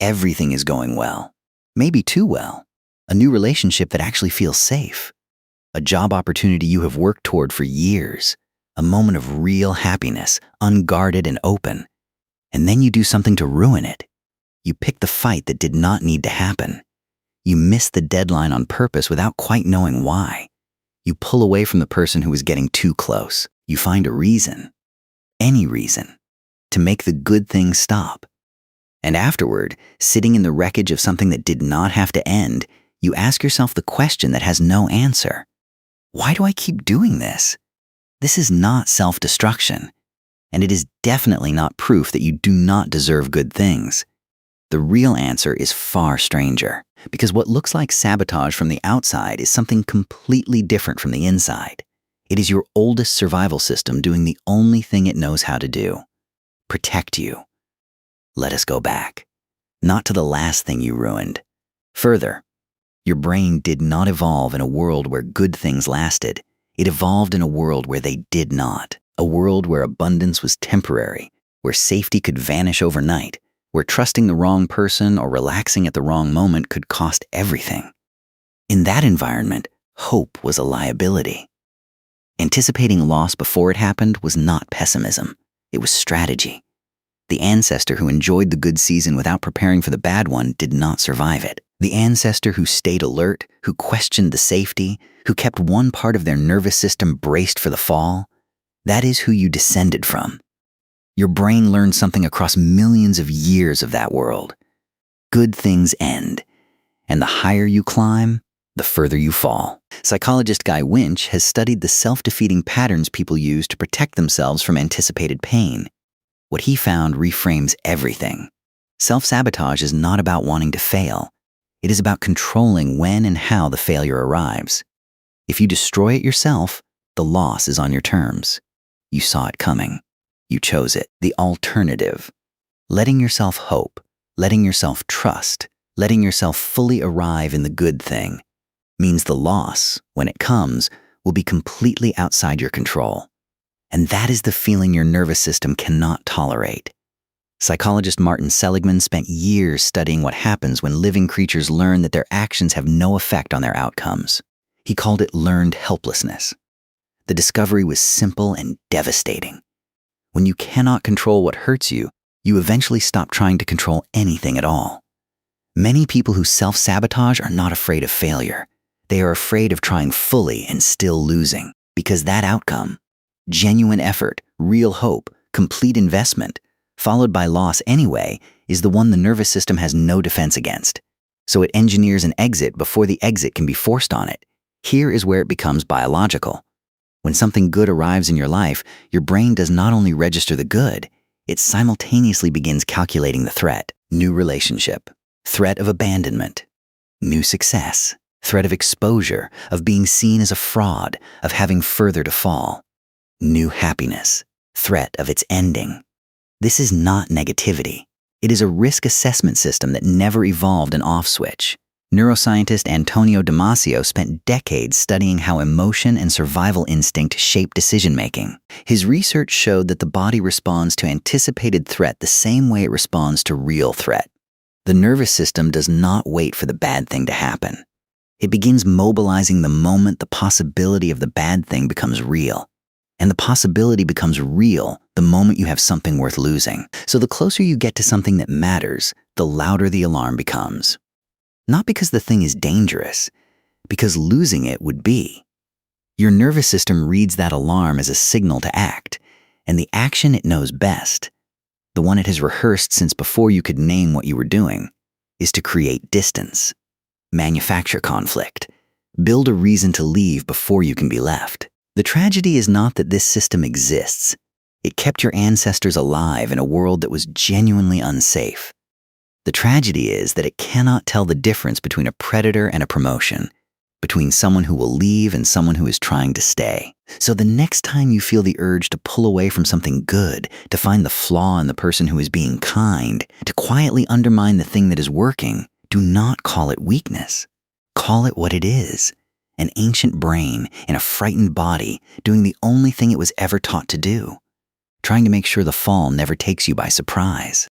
Everything is going well. Maybe too well. A new relationship that actually feels safe. A job opportunity you have worked toward for years. A moment of real happiness, unguarded and open. And then you do something to ruin it. You pick the fight that did not need to happen. You miss the deadline on purpose without quite knowing why. You pull away from the person who is getting too close. You find a reason, any reason, to make the good things stop. And afterward, sitting in the wreckage of something that did not have to end, you ask yourself the question that has no answer. Why do I keep doing this? This is not self-destruction, and it is definitely not proof that you do not deserve good things. The real answer is far stranger, because what looks like sabotage from the outside is something completely different from the inside. It is your oldest survival system doing the only thing it knows how to do: protect you. Let us go back, not to the last thing you ruined. Further, your brain did not evolve in a world where good things lasted. It evolved in a world where they did not, a world where abundance was temporary, where safety could vanish overnight, where trusting the wrong person or relaxing at the wrong moment could cost everything. In that environment, hope was a liability. Anticipating loss before it happened was not pessimism. It was strategy. The ancestor who enjoyed the good season without preparing for the bad one did not survive it. The ancestor who stayed alert, who questioned the safety, who kept one part of their nervous system braced for the fall, that is who you descended from. Your brain learned something across millions of years of that world. Good things end, and the higher you climb, the further you fall. Psychologist Guy Winch has studied the self-defeating patterns people use to protect themselves from anticipated pain. What he found reframes everything. Self-sabotage is not about wanting to fail. It is about controlling when and how the failure arrives. If you destroy it yourself, the loss is on your terms. You saw it coming. You chose it. The alternative. Letting yourself hope, letting yourself trust, letting yourself fully arrive in the good thing, means the loss, when it comes, will be completely outside your control. And that is the feeling your nervous system cannot tolerate. Psychologist Martin Seligman spent years studying what happens when living creatures learn that their actions have no effect on their outcomes. He called it learned helplessness. The discovery was simple and devastating. When you cannot control what hurts you, you eventually stop trying to control anything at all. Many people who self-sabotage are not afraid of failure. They are afraid of trying fully and still losing, because that outcome, genuine effort, real hope, complete investment, followed by loss anyway, is the one the nervous system has no defense against. So it engineers an exit before the exit can be forced on it. Here is where it becomes biological. When something good arrives in your life, your brain does not only register the good, it simultaneously begins calculating the threat. New relationship, threat of abandonment, new success, threat of exposure, of being seen as a fraud, of having further to fall. New happiness, threat of its ending. This is not negativity. It is a risk assessment system that never evolved an off switch. Neuroscientist Antonio Damasio spent decades studying how emotion and survival instinct shape decision-making. His research showed that the body responds to anticipated threat the same way it responds to real threat. The nervous system does not wait for the bad thing to happen. It begins mobilizing the moment the possibility of the bad thing becomes real. And the possibility becomes real the moment you have something worth losing. So the closer you get to something that matters, the louder the alarm becomes. Not because the thing is dangerous, because losing it would be. Your nervous system reads that alarm as a signal to act, and the action it knows best, the one it has rehearsed since before you could name what you were doing, is to create distance, manufacture conflict, build a reason to leave before you can be left. The tragedy is not that this system exists. It kept your ancestors alive in a world that was genuinely unsafe. The tragedy is that it cannot tell the difference between a predator and a promotion, between someone who will leave and someone who is trying to stay. So the next time you feel the urge to pull away from something good, to find the flaw in the person who is being kind, to quietly undermine the thing that is working, do not call it weakness. Call it what it is. An ancient brain in a frightened body doing the only thing it was ever taught to do, trying to make sure the fall never takes you by surprise.